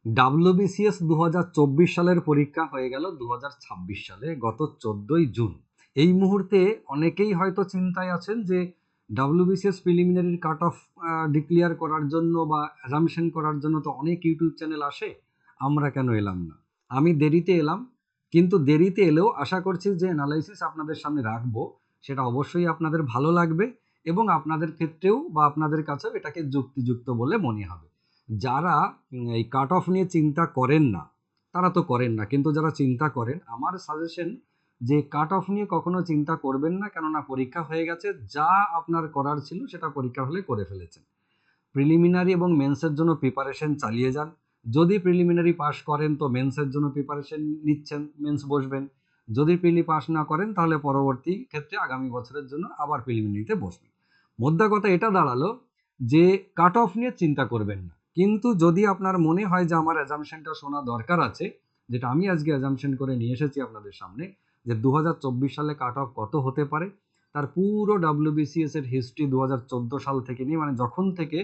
WBCS 2024 সালের পরীক্ষা হয়ে গেল 2026 সালে গত 14ই জুন। এই মুহূর্তে অনেকেই হয়তো চিন্তায় আছেন যে WBCS প্রিলিমিনারির কাট অফ ডিক্লেয়ার করার জন্য বা অ্যাজাম্পশন করার জন্য তো অনেক ইউটিউব চ্যানেল আসে, আমরা কেন এলাম না? আমি দেরিতে এলাম, কিন্তু দেরিতে এলেও আশা করছি যে অ্যানালাইসিস আপনাদের সামনে রাখবো সেটা অবশ্যই আপনাদের ভালো লাগবে এবং আপনাদের ক্ষেত্রেও বা আপনাদের কাছেও এটাকে যুক্তিযুক্ত বলে মনে হবে। যারা এই কাট অফ নিয়ে চিন্তা করেন না, তারা তো করেন না, কিন্তু যারা চিন্তা করেন, আমার সাজেশন যে কাট অফ নিয়ে কখনো চিন্তা করবেন না, কেননা পরীক্ষা হয়ে গেছে, যা আপনার করার ছিল সেটা পরীক্ষা হলে করে ফেলেছেন। প্রিলিমিনারি এবং মেন্সের জন্য প্রিপারেশন চালিয়ে যান। যদি প্রিলিমিনারি পাস করেন তো মেন্সের জন্য প্রিপারেশন নিচ্ছেন, মেন্স বসবেন। যদি প্রিলি পাস না করেন তাহলে পরবর্তী ক্ষেত্রে আগামী বছরের জন্য আবার প্রিলিমিনারিতে বসবেন। মোদ্দা কথা এটা দাঁড়ালো যে কাট অফ নিয়ে চিন্তা করবেন না, কিন্তু যদি আপনার মনে হয় যে আমার অ্যাজাম্পশনটা শোনা দরকার আছে, যেটা আমি আজকে অ্যাজাম্পশন করে নিয়ে এসেছি আপনাদের সামনে, যে 2024 সালে কাট অফ কত হতে পারে, তার পুরো WBCS এর হিস্ট্রি 2014 সাল থেকে নিয়ে, মানে যখন থেকে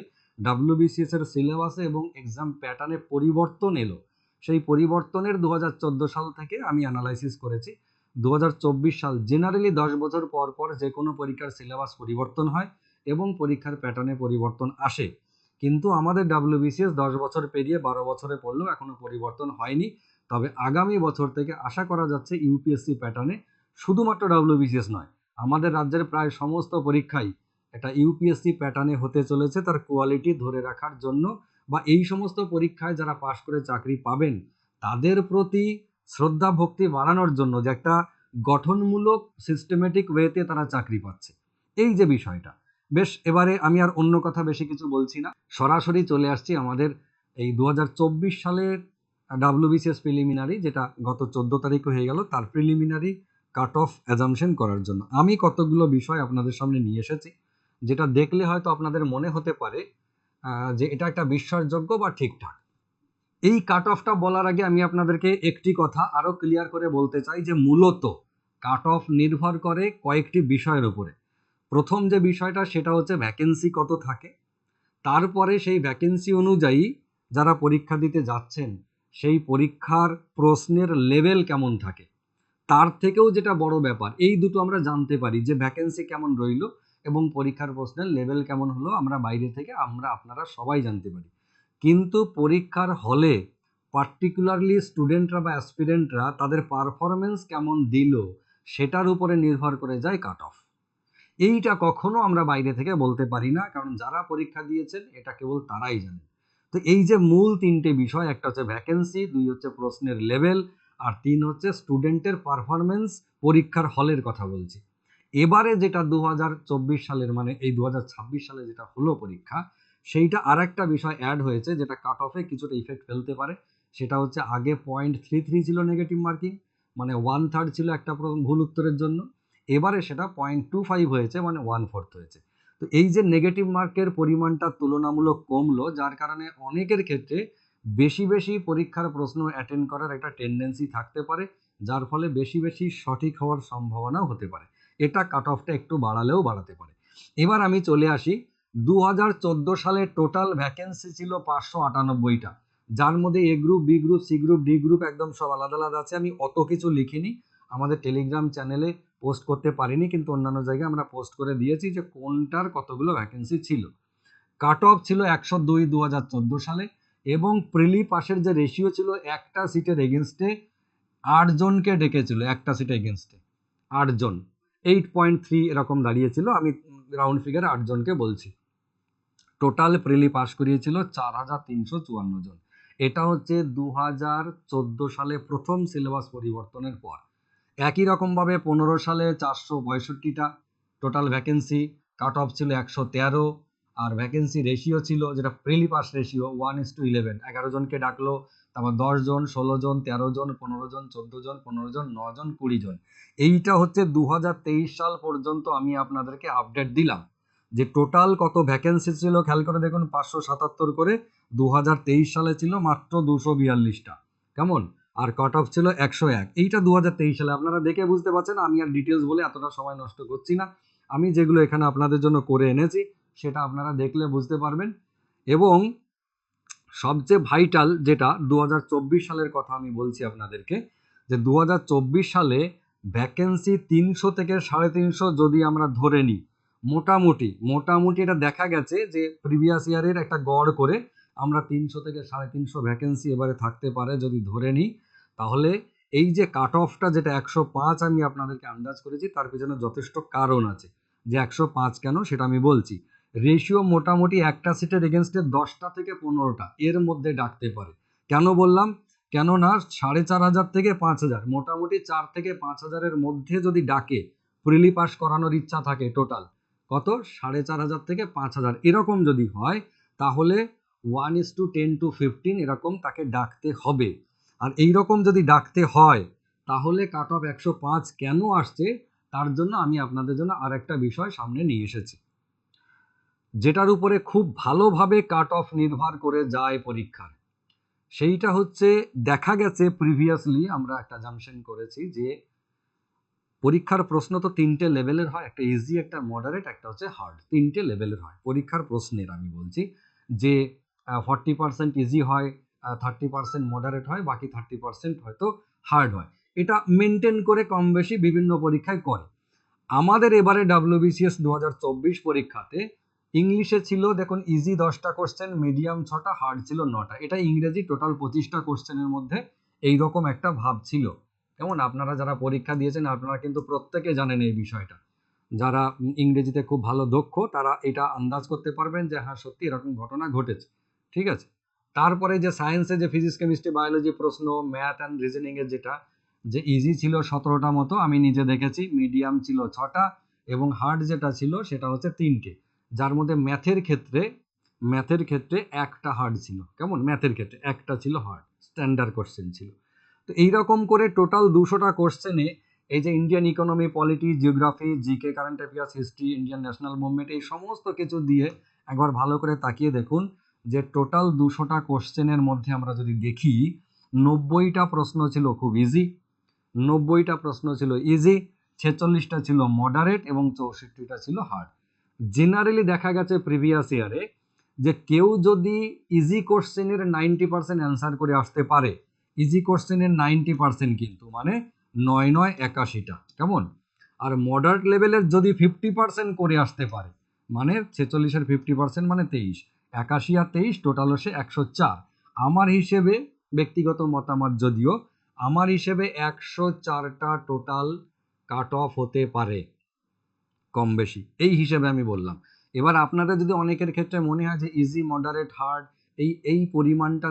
WBCS এর সিলেবাসে এবং এক্সাম প্যাটার্নে পরিবর্তন এলো, সেই পরিবর্তনের 2014 সাল থেকে আমি অ্যানালাইসিস করেছি। 2024 সাল জেনারেলি 10 বছর পর পর যে কোনো পরীক্ষার সিলেবাস পরিবর্তন হয় এবং পরীক্ষার প্যাটার্নে পরিবর্তন আসে, কিন্তু আমাদের WBCS 10 বছর পেরিয়ে 12 বছরে পড়লেও এখনো পরিবর্তন হয়নি। তবে আগামী বছর থেকে আশা করা যাচ্ছে ইউপিএসসি প্যাটার্নে, শুধুমাত্র WBCS নয়, আমাদের রাজ্যের প্রায় সমস্ত পরীক্ষাই একটা ইউপিএসসি প্যাটার্নে হতে চলেছে, তার কোয়ালিটি ধরে রাখার জন্য বা এই সমস্ত পরীক্ষায় যারা পাশ করে চাকরি পাবেন তাদের প্রতি শ্রদ্ধা ভক্তি বাড়ানোর জন্য, যে একটা গঠনমূলক সিস্টেমেটিক ওয়েতে তারা চাকরি পাচ্ছে, এই যে বিষয়টা। বেশ, এবারে আমি আর অন্য কথা বেশি কিছু বলছি না, সরাসরি চলে আসছি আমাদের এই 2024 সালের WBCS প্রিলিমিনারি, যেটা গত 14 তারিখে হয়ে গেল, তার প্রিলিমিনারি কাট অফ অ্যাজাম্পশন করার জন্য আমি কতগুলো বিষয় আপনাদের সামনে নিয়ে এসেছি, যেটা দেখলে হয়তো আপনাদের মনে হতে পারে যে এটা একটা বিশ্বাসযোগ্য বা ঠিকঠাক। এই কাট অফটা বলার আগে আমি আপনাদেরকে একটি কথা আরো ক্লিয়ার করে বলতে চাই যে মূলত কাট অফ নির্ভর করে কয়েকটি বিষয়ের উপরে। প্রথম যে বিষয়টা সেটা হচ্ছে ভ্যাকেন্সি কত থাকে, তারপরে সেই ভ্যাকেন্সি অনুযায়ী যারা পরীক্ষা দিতে যাচ্ছেন সেই পরীক্ষার প্রশ্নের লেভেল কেমন থাকে, তার থেকেও যেটা বড় ব্যাপার, এই দুটো আমরা জানতে পারি যে ভ্যাকেন্সি কেমন রইল এবং পরীক্ষার প্রশ্নের লেভেল কেমন হলো, আমরা বাইরে থেকে আমরা আপনারা সবাই জানতে পারি। কিন্তু পরীক্ষার হলে পার্টিকুলারলি স্টুডেন্টরা বা অ্যাসপিরেন্টরা তাদের পারফরমেন্স কেমন দিল সেটার উপরে নির্ভর করে যায় কাট অফ। এইটা কখনো আমরা বাইরে থেকে বলতে পারি না, কারণ যারা পরীক্ষা দিয়েছেন এটা কেবল তারাই জানে। তো এই যে মূল তিনটে বিষয়, একটা হচ্ছে ভ্যাকেন্সি, দুই হচ্ছে প্রশ্নের লেভেল, আর তিন হচ্ছে স্টুডেন্টের পারফরমেন্স, পরীক্ষার হলের কথা বলছি। এবারে যেটা 2024 সালের, মানে এই 2026 সালে যেটা হলো পরীক্ষা, সেইটা আর একটা বিষয় অ্যাড হয়েছে যেটা কাট অফে কিছুটা ইফেক্ট ফেলতে পারে। সেটা হচ্ছে আগে 0.33 ছিল নেগেটিভ মার্কিং, মানে 1/3 ছিল একটা ভুল উত্তরের জন্য, এবারে সেটা 0.25 হয়েছে, মানে 1/4 হয়েছে। তো এই যে নেগেটিভ মার্কের পরিমাণটা তুলনামূলক কমলো, যার কারণে অনেকের ক্ষেত্রে বেশি বেশি পরীক্ষার প্রশ্ন অ্যাটেন্ড করার একটা টেন্ডেন্সি থাকতে পারে, যার ফলে বেশি বেশি সঠিক হওয়ার সম্ভাবনাও হতে পারে। এটা কাট অফটা একটু বাড়ালেও বাড়াতে পারে। এবার আমি চলে আসি, 2014 সালে টোটাল ভ্যাকেন্সি ছিল 598টা, যার মধ্যে A group, B group, C group, D group একদম সব আলাদা আলাদা আছে। আমি অত কিছু লিখিনি, আমাদের টেলিগ্রাম চ্যানেলে পোস্ট করতে পারিনি, কিন্তু অন্যান্য জায়গায় আমরা পোস্ট করে দিয়েছি যে কোনটার কতগুলো ভ্যাকেন্সি ছিল। কাট অফ ছিল 102 2014 সালে, এবং প্রিলি পাশের যে রেশিও ছিল একটা সিটের এগেনস্টে 8 জনকে ডেকেছিল, একটা সিটের এগেনস্টে 8 জন, 8.3 এরকম দাঁড়িয়েছিল, আমি রাউন্ড ফিগারে 8 জনকে বলছি। টোটাল প্রিলি পাস করিয়েছিল 4354 জন। এটা হচ্ছে 2014 সালে প্রথম সিলেবাস পরিবর্তনের পর। একই রকমভাবে 15 সালে 462টা টোটাল ভ্যাকেন্সি, কাট অফ ছিল 113, আর ভ্যাকেন্সি রেশিও ছিল, যেটা প্রিলি পাস রেশিও, 1:11, 11 জনকে ডাকলো, তারপর 10 জন, 16 জন, 13 জন, 15 জন, 14 জন, 15 জন, 9 জন, 20 জন। এইটা হচ্ছে 2023 সাল পর্যন্ত আমি আপনাদেরকে আপডেট দিলাম যে টোটাল কত ভ্যাকেন্সি ছিল। খেয়াল করে দেখুন, 577 করে 2023 সালে ছিল মাত্র 242টা, কেমন, আর কাট অফ ছিল 101। এইটা 2023 সালে, আপনারা দেখে বুঝতে পারছেন, আমি আর ডিটেলস বলে এতটা সময় নষ্ট করছি না। আমি যেগুলো এখানে আপনাদের জন্য করে এনেছি সেটা আপনারা দেখলে বুঝতে পারবেন। এবং সবচেয়ে ভাইটাল যেটা 2024 সালের কথা আমি বলছি আপনাদেরকে, যে 2024 সালে ভ্যাকেন্সি 300 থেকে 350 যদি আমরা ধরে নিই, মোটামুটি এটা দেখা গেছে যে প্রিভিয়াস ইয়ারের একটা গড় করে আমরা 300 থেকে 350 ভ্যাকেন্সি এবারে থাকতে পারে যদি ধরে নিই, তাহলে এই যে কাট অফটা যেটা 105 আমি আপনাদেরকে আন্দাজ করেছি, তার পেছনে যথেষ্ট কারণ আছে। যে 105 কেন সেটা আমি বলছি। রেশিও মোটামুটি একটা সিটের এগেনস্টে 10টা থেকে 15টা এর মধ্যে ডাকতে পারে। কেন বললাম? কেননা 4,500 থেকে 5,000, মোটামুটি 4 থেকে 5,000-এর মধ্যে যদি ডাকে, প্রিলি পাস করানোর ইচ্ছা থাকে টোটাল কত 4,500 থেকে 5,000 এরকম যদি হয়, তাহলে 1:10-15 এরকম তাকে ডাকতে হবে। আর এইরকম যদি ডাকতে হয়, তাহলে কাট অফ 105 কেন আসছে, তার জন্য আমি আপনাদের জন্য আর একটা বিষয় সামনে নিয়ে এসেছি, যেটার উপরে খুব ভালোভাবে কাট অফ নির্ভর করে যায় পরীক্ষার। সেইটা হচ্ছে, দেখা গেছে প্রিভিয়াসলি আমরা একটা জামশন করেছি যে পরীক্ষার প্রশ্ন তো 3টে লেভেলের হয়, একটা ইজি, একটা মডারেট, একটা হচ্ছে হার্ড। 3টে লেভেলের হয় পরীক্ষার প্রশ্নের। আমি বলছি যে 40% ইজি হয়, 30% মডারেট হয়, বাকি 30% হয়তো হার্ড হয়। এটা মেনটেন করে কম বেশি বিভিন্ন পরীক্ষায় করে। আমাদের এবারে WBCS 2024 পরীক্ষাতে ইংলিশে ছিল দেখুন ইজি 10টা কোশ্চেন, মিডিয়াম 6টা, হার্ড ছিল 9টা। এটা ইংরেজি টোটাল 25টা কোশ্চেনের মধ্যে এইরকম একটা ভাব ছিল। কেমন? আপনারা যারা পরীক্ষা দিয়েছেন আপনারা কিন্তু প্রত্যেকে জানেন এই বিষয়টা। যারা ইংরেজিতে খুব ভালো দক্ষ তারা এটা আন্দাজ করতে পারবেন যে হ্যাঁ সত্যি এরকম ঘটনা ঘটেছে। ঠিক আছে। তারপরে যে সায়েন্সে যে ফিজিক্স, কেমিস্ট্রি, বায়োলজি প্রশ্ন, ম্যাথ অ্যান্ড রিজনিং এর যেটা যে ইজি ছিল 17টা মতো আমি নিজে দেখেছি, মিডিয়াম ছিল 6টা, এবং হার্ড যেটা ছিল সেটা হচ্ছে 3টে। যার মধ্যে ম্যাথের ক্ষেত্রে একটা হার্ড ছিল। কেমন? ম্যাথের ক্ষেত্রে একটা ছিল হার্ড, স্ট্যান্ডার্ড কোশ্চেন ছিল। তো এইরকম করে টোটাল 200টা কোশ্চেনে এই যে Indian economy, polity, geography, GK, current affairs, history, Indian national movement, এই সমস্ত কিছু দিয়ে একবার ভালো করে তাকিয়ে দেখুন যে টোটাল 200টা কোশ্চেনের মধ্যে আমরা যদি দেখি 90টা প্রশ্ন ছিল খুব ইজি, 90টা প্রশ্ন ছিল ইজি, 46টা ছিল মডারেট এবং 64টা ছিল হার্ড। জেনারেলি দেখা গেছে প্রিভিয়াস ইয়ারে যে কেউ যদি ইজি কোশ্চেনের 90% অ্যান্সার করে আসতে পারে, ইজি কোশ্চেনের 90% কিন্তু মানে 9-9-81টা। কেমন? আর মডারেট লেভেলের যদি 50% করে আসতে পারে, মানে 46-এর 50% মানে 23, 81 আর 23 টোটাল হচ্ছে 104। আমার হিসেবে, ব্যক্তিগত মতামত যদিও, আমার হিসেবে 104টা টোটাল কাট অফ হতে পারে কম বেশি, এই হিসেবে আমি বললাম। এবার আপনাদের যদি অনেকের ক্ষেত্রে মনে হয় যে ইজি, মডারেট, হার্ড এই পরিমাণটা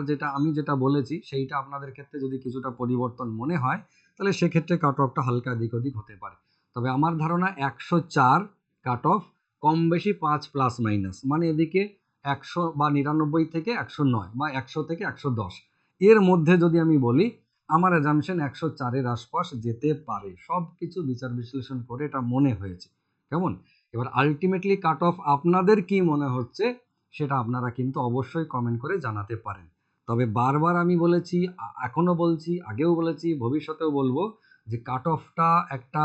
যেটা বলেছি সেইটা আপনাদের ক্ষেত্রে যদি কিছুটা পরিবর্তন মনে হয়, তাহলে সেক্ষেত্রে কাট অফটা হালকা দিক ওদিক হতে পারে। তবে আমার ধারণা 104 কাট অফ, কম বেশি 5 প্লাস মাইনাস, মানে এদিকে 100 বা 99 থেকে 109 বা 100 থেকে 110 এর মধ্যে যদি আমি বলি, আমার অ্যাজাম্পশন 104-এর আশপাশ যেতে পারে। সব কিছু বিচার বিশ্লেষণ করে এটা মনে হয়েছে। কেমন? এবার আলটিমেটলি কাট অফ আপনাদের কি মনে হচ্ছে সেটা আপনারা কিন্তু অবশ্যই কমেন্ট করে জানাতে পারেন। তবে বারবার আমি বলেছি, এখনো বলছি, আগেও বলেছি, ভবিষ্যতেও বলবো যে কাট অফটা একটা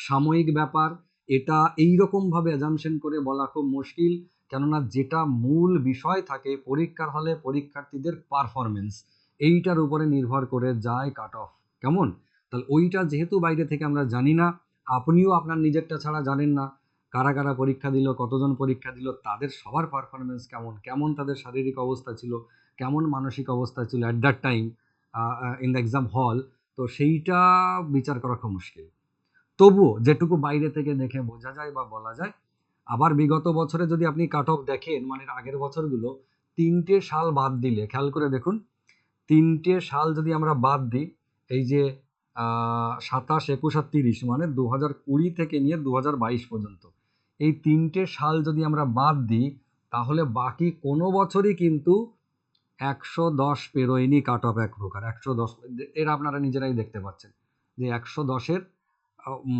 সাময়িক ব্যাপার। এটা এইরকমভাবে অ্যাজাম্পশন করে বলা খুব মুশকিল, কেননা যেটা মূল বিষয় থাকে পরীক্ষার হলে পরীক্ষার্থীদের পারফরমেন্স, এইটার উপরে নির্ভর করে যায় কাট অফ। কেমন? তাহলে ওইটা যেহেতু বাইরে থেকে আমরা জানি না, আপনিও আপনার নিজেরটা ছাড়া জানেন না কারা কারা পরীক্ষা দিল, কতজন পরীক্ষা দিল, তাদের সবার পারফরমেন্স কেমন, কেমন তাদের শারীরিক অবস্থা ছিল, কেমন মানসিক অবস্থা ছিল at that time in the exam হল, তো সেইটা বিচার করা খুব মুশকিল। তবুও যেটুকু বাইরে থেকে দেখে বোঝা যায় বা বলা যায়, আবার বিগত বছরে যদি আপনি কাট অফ দেখেন, মানে আগের বছরগুলো, 3টে সাল বাদ দিলে, খেয়াল করে দেখুন, 3টে সাল যদি আমরা বাদ দিই, এই যে 27, 21 আর 30, মানে 2020 থেকে নিয়ে 2022 পর্যন্ত, এই 3টে সাল যদি আমরা বাদ দিই, তাহলে বাকি কোনো বছরই কিন্তু 110 পেরোয়নি কাট অফ এক প্রকার। 110 এর আপনারা নিজেরাই দেখতে পাচ্ছেন যে 110-এর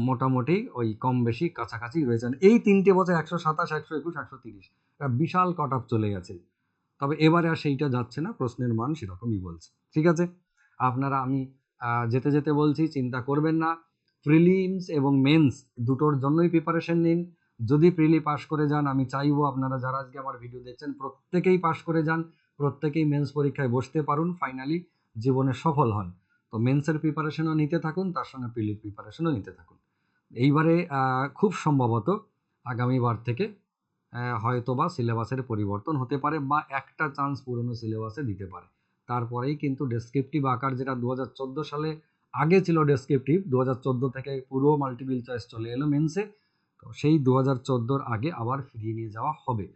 মোটামুটি ওই কম বেশি কাছাকাছি রয়েছেন। এই 3টে বছর 127, 121, 130 একটা বিশাল কাট অফ চলে গেছে। তবে এবারে আর সেইটা যাচ্ছে না, প্রশ্নের মান সেরকমই বলছে। ঠিক আছে, আপনারা, আমি যেতে যেতে বলছি, চিন্তা করবেন না, প্রিলিমস এবং মেন্স দুটোর জন্যই প্রিপারেশন নিন। যদি প্রিলি পাস করে যান, আমি চাইবো আপনারা যারা আজকে আমার ভিডিও দেখছেন প্রত্যেকেই পাস করে যান, প্রত্যেকেই মেন্স পরীক্ষায় বসতে পারুন, ফাইনালি জীবনে সফল হন। তো মেন্সের প্রিপারেশনও নিতে থাকুন, তার সঙ্গে প্রিলির প্রিপারেশনও নিতে থাকুন। এইবারে খুব সম্ভবত আগামীবার থেকে হয়তোবা সিলেবাসের পরিবর্তন হতে পারে বা একটা চান্স পুরনো সিলেবাসে দিতে পারে। তারপরেই কিন্তু ডেসক্রিপটিভ আকার যেটা 2014 সালে আগে ছিল ডেসক্রিপটিভ, 2014 থেকে পুরো মাল্টিপল চয়েস চলে এলো মেন্সে। তো সেই 2014-র আগে আবার ফিরিয়ে নিয়ে যাওয়া হবে,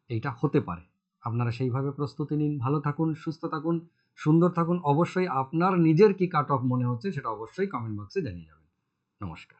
এইটা হতে পারে। আপনারা সেইভাবে প্রস্তুতি নিন। ভালো থাকুন, সুস্থ থাকুন, সুন্দর থাকুন। অবশ্যই আপনার নিজের কি কাট অফ মনে হচ্ছে সেটা অবশ্যই কমেন্ট বক্সে জানিয়ে যাবেন। নমস্কার।